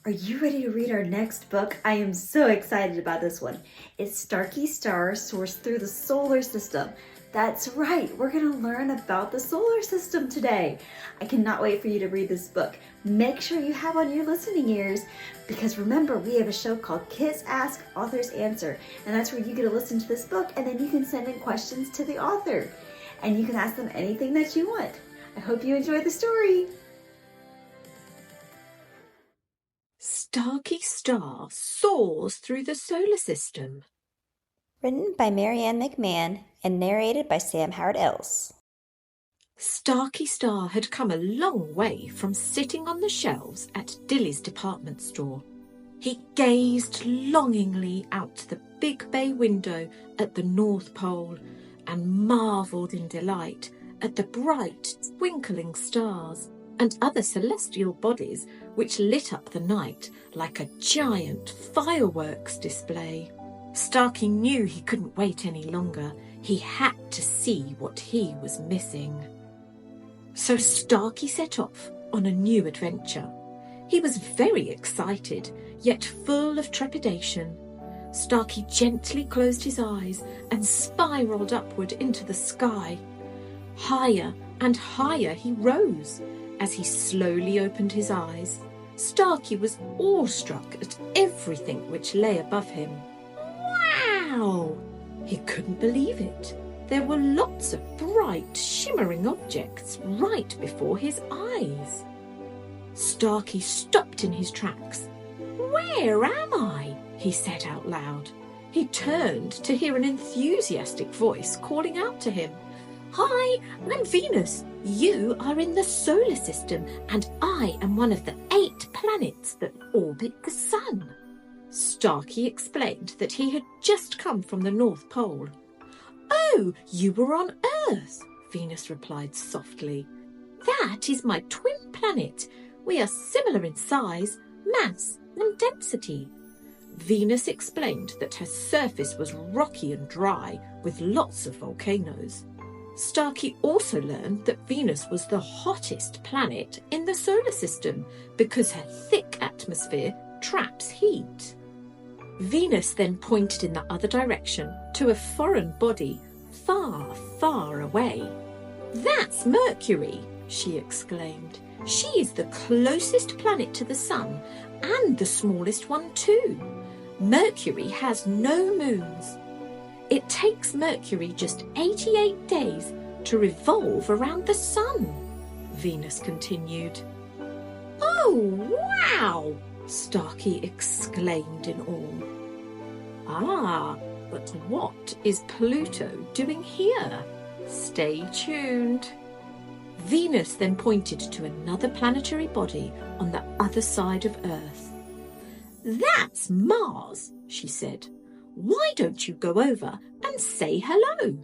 Are you ready to read our next book? I am so excited about this one. It's Starky Soars Through the Solar System. That's right, we're going to learn about the solar system today. I cannot wait for you to read this book. Make sure you have on your listening ears because remember, we have a show called Kids Ask, Authors Answer, and that's where you get to listen to this book and then you can send in questions to the author and you can ask them anything that you want. I hope you enjoy the story. Starky Star soars through the solar system. Written by Marianne McMahon and narrated by Sam Howard Ellis. Starky Star had come a long way from sitting on the shelves at Dilly's department store. He gazed longingly out the big bay window at the North Pole and marvelled in delight at the bright, twinkling stars and other celestial bodies which lit up the night like a giant fireworks display. Starky knew he couldn't wait any longer. He had to see what he was missing. So Starky set off on a new adventure. He was very excited, yet full of trepidation. Starky gently closed his eyes and spiraled upward into the sky. Higher and higher he rose. As he slowly opened his eyes, Starky was awestruck at everything which lay above him. Wow! He couldn't believe it. There were lots of bright, shimmering objects right before his eyes. Starky stopped in his tracks. "Where am I?" he said out loud. He turned to hear an enthusiastic voice calling out to him. "Hi, I'm Venus. You are in the solar system, and I am one of the 8 planets that orbit the sun." Starky explained that he had just come from the North Pole. "Oh, you were on Earth," Venus replied softly. "That is my twin planet. We are similar in size, mass, and density." Venus explained that her surface was rocky and dry, with lots of volcanoes. Starky also learned that Venus was the hottest planet in the solar system because her thick atmosphere traps heat. Venus then pointed in the other direction to a foreign body far, far away. "That's Mercury," she exclaimed. "She is the closest planet to the sun and the smallest one too. Mercury has no moons. It takes Mercury just 88 days to revolve around the sun," Venus continued. "Oh, wow!" Starky exclaimed in awe. "Ah, but what is Pluto doing here? Stay tuned." Venus then pointed to another planetary body on the other side of Earth. "That's Mars," she said. "Why don't you go over and say hello?"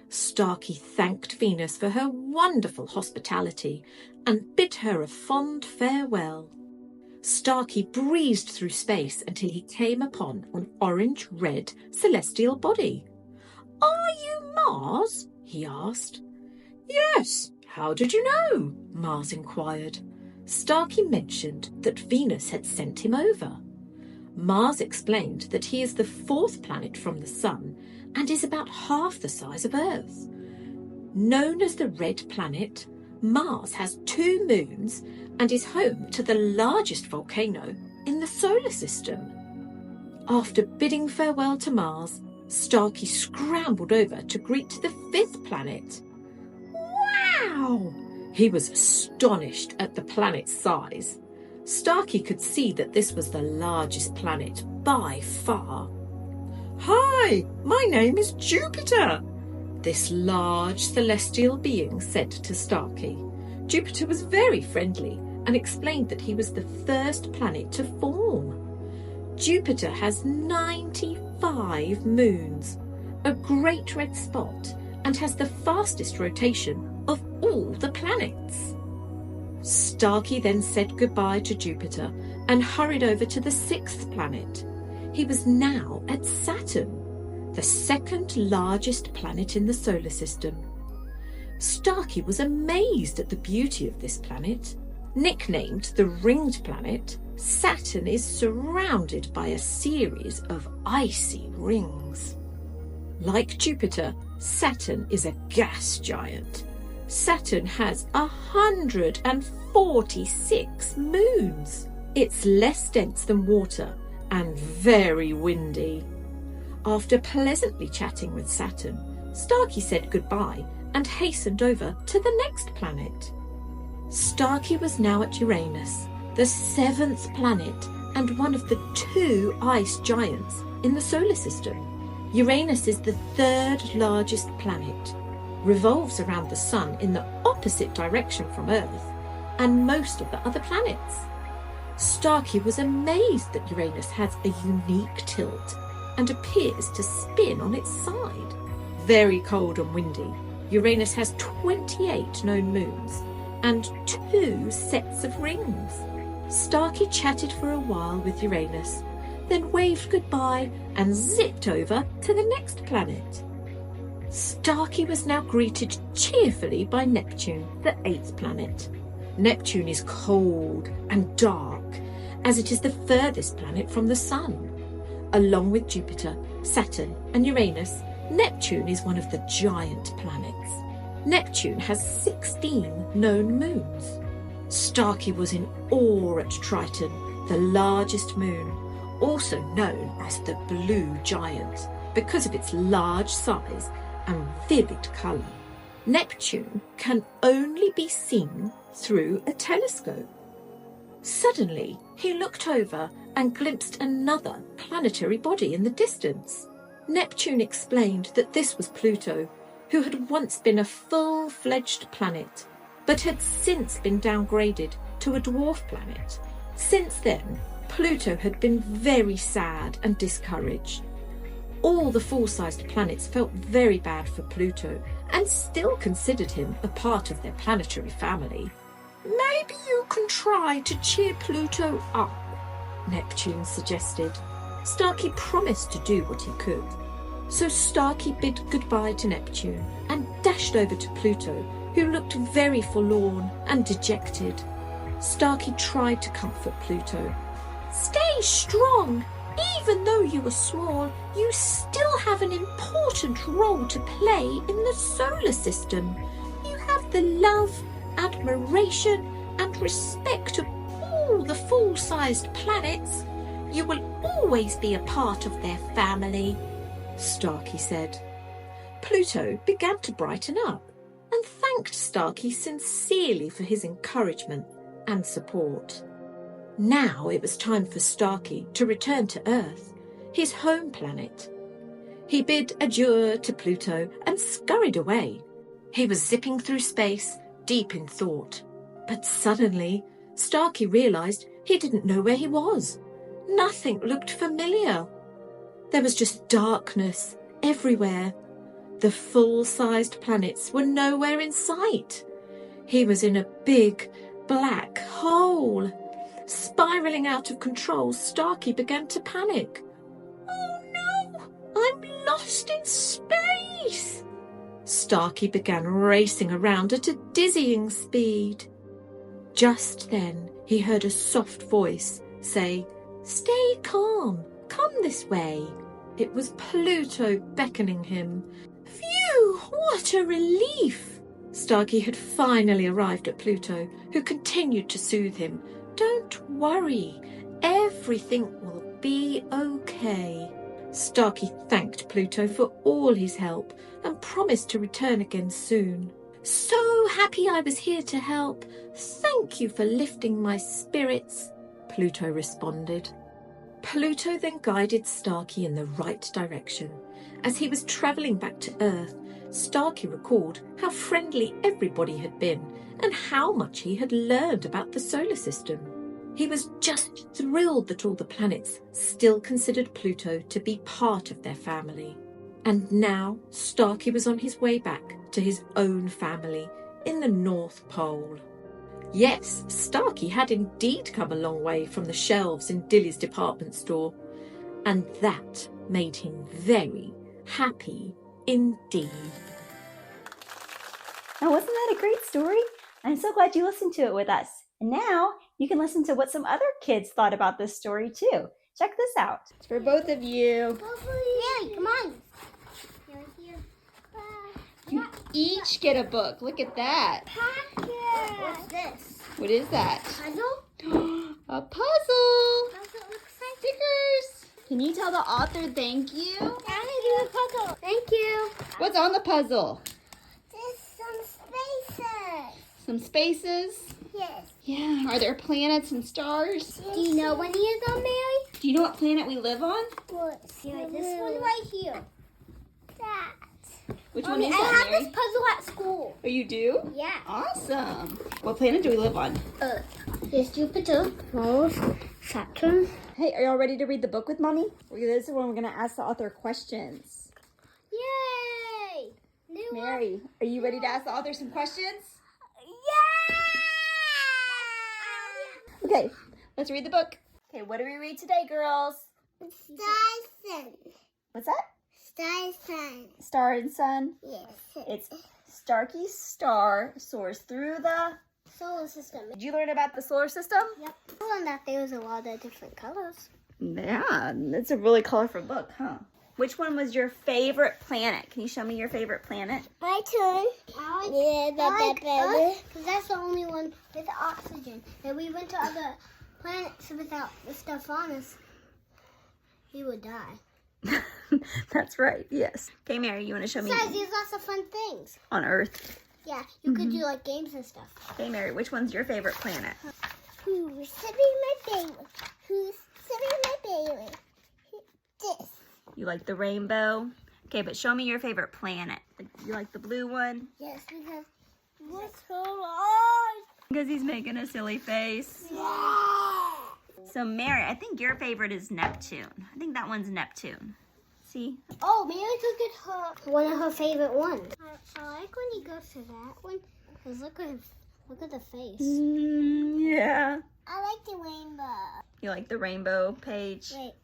Starky thanked Venus for her wonderful hospitality and bid her a fond farewell. Starky breezed through space until he came upon an orange-red celestial body. "Are you Mars?" he asked. "Yes, how did you know?" Mars inquired. Starky mentioned that Venus had sent him over. Mars explained that he is the 4th planet from the Sun and is about half the size of Earth. Known as the Red Planet, Mars has 2 moons and is home to the largest volcano in the solar system. After bidding farewell to Mars, Starky scrambled over to greet the 5th planet. Wow! He was astonished at the planet's size. Starky could see that this was the largest planet by far. "Hi, my name is Jupiter," this large celestial being said to Starky. Jupiter was very friendly and explained that he was the first planet to form. Jupiter has 95 moons, a great red spot, and has the fastest rotation of all the planets. Starky then said goodbye to Jupiter and hurried over to the 6th planet. He was now at Saturn, the 2nd largest planet in the solar system. Starky was amazed at the beauty of this planet. Nicknamed the ringed planet, Saturn is surrounded by a series of icy rings. Like Jupiter, Saturn is a gas giant. Saturn has 146 moons. It's less dense than water and very windy. After pleasantly chatting with Saturn, Starky said goodbye and hastened over to the next planet. Starky was now at Uranus, the 7th planet and one of the 2 ice giants in the solar system. Uranus is the 3rd largest planet, revolves around the Sun in the opposite direction from Earth and most of the other planets. Starky was amazed that Uranus has a unique tilt and appears to spin on its side. Very cold and windy, Uranus has 28 known moons and 2 sets of rings. Starky chatted for a while with Uranus, then waved goodbye and zipped over to the next planet. Starky was now greeted cheerfully by Neptune, the 8th planet. Neptune is cold and dark, as it is the furthest planet from the Sun. Along with Jupiter, Saturn and Uranus, Neptune is one of the giant planets. Neptune has 16 known moons. Starky was in awe at Triton, the largest moon, also known as the Blue Giant, because of its large size and vivid colour. Neptune can only be seen through a telescope. Suddenly, he looked over and glimpsed another planetary body in the distance. Neptune explained that this was Pluto, who had once been a full-fledged planet, but had since been downgraded to a dwarf planet. Since then, Pluto had been very sad and discouraged. All the full-sized planets felt very bad for Pluto and still considered him a part of their planetary family. "Maybe you can try to cheer Pluto up," Neptune suggested. Starky promised to do what he could. So Starky bid goodbye to Neptune and dashed over to Pluto, who looked very forlorn and dejected. Starky tried to comfort Pluto. "Stay strong. Even though you are small, you still have an important role to play in the solar system. You have the love, admiration, and respect of all the full-sized planets. You will always be a part of their family," Starky said. Pluto began to brighten up and thanked Starky sincerely for his encouragement and support. Now it was time for Starky to return to Earth, his home planet. He bid adieu to Pluto and scurried away. He was zipping through space, deep in thought. But suddenly, Starky realised he didn't know where he was. Nothing looked familiar. There was just darkness everywhere. The full-sized planets were nowhere in sight. He was in a big, black hole. Spiralling out of control, Starky began to panic. "Oh no, I'm lost in space!" Starky began racing around at a dizzying speed. Just then he heard a soft voice say, "Stay calm, come this way." It was Pluto beckoning him. Phew, what a relief! Starky had finally arrived at Pluto, who continued to soothe him. "Don't worry, everything will be okay." Starky thanked Pluto for all his help and promised to return again soon. "So happy I was here to help. Thank you for lifting my spirits," Pluto responded. Pluto then guided Starky in the right direction. As he was travelling back to Earth, Starky recalled how friendly everybody had been and how much he had learned about the solar system. He was just thrilled that all the planets still considered Pluto to be part of their family. And now Starky was on his way back to his own family in the North Pole. Yes, Starky had indeed come a long way from the shelves in Dilly's department store, and that made him very happy indeed. Now, wasn't that a great story? I'm so glad you listened to it with us. And now you can listen to what some other kids thought about this story too. Check this out. It's for both of you. Yay, come on. You each get a book. Look at that. What's this? What is that? Puzzle? A puzzle. Puzzle looks like Stickers. Can you tell the author thank you? I'm gonna do a puzzle. Thank you. What's on the puzzle? There's some spaces. Some spaces. Yes. Yeah. Are there planets and stars? Do you know any of them, Mary? Do you know what planet we live on? What? See, like this one right here. That. Which Mommy, one is I that, have Mary? this puzzle at school. Oh, you do? Yeah. Awesome. What planet do we live on? Earth. There's Jupiter, Mars, Saturn. Hey, are y'all ready to read the book with Mommy? This is when we're going to ask the author questions. Yay! New one. Mary, are you ready to ask the author some questions? Yeah! Okay, let's read the book. Okay, what do we read today, girls? Star Sun. What's that? Star Sun. Star and Sun. Yes. It's Starky's star soars through the... Solar system. Did you learn about the solar system? Yep. I learned that there was a lot of different colors. Yeah, it's a really colorful book, huh? Which one was your favorite planet? Can you show me your favorite planet? My turn. I like Earth, because that's the only one with oxygen. And we went to other planets without the stuff on us, we would die. That's right, yes. Okay, Mary, you want to show me Besides, there's lots of fun things. on Earth? Yeah, you could do like games and stuff. Okay, Mary, which one's your favorite planet? Who's sitting my baby? Who's sitting my baby? This. You like the rainbow? Okay, but show me your favorite planet. You like the blue one? Yes, because what's so large? Because he's making a silly face. Yeah. So, Mary, I think your favorite is Neptune. I think that one's Neptune. See? Oh, Mary took it one of her favorite ones. I like when he goes to that one, because look at the face. Yeah. I like the rainbow. You like the rainbow page? Wait,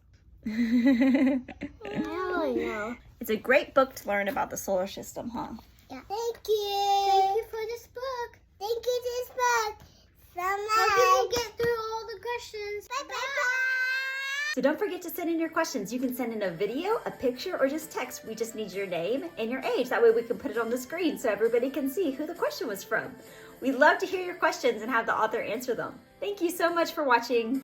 I don't know. It's a great book to learn about the solar system, huh? Yeah. Thank you. Thank you for this book. Thank you for this book. Hope you get through all the questions. Bye. So don't forget to send in your questions. You can send in a video, a picture, or just text. We just need your name and your age. That way we can put it on the screen so everybody can see who the question was from. We'd love to hear your questions and have the author answer them. Thank you so much for watching.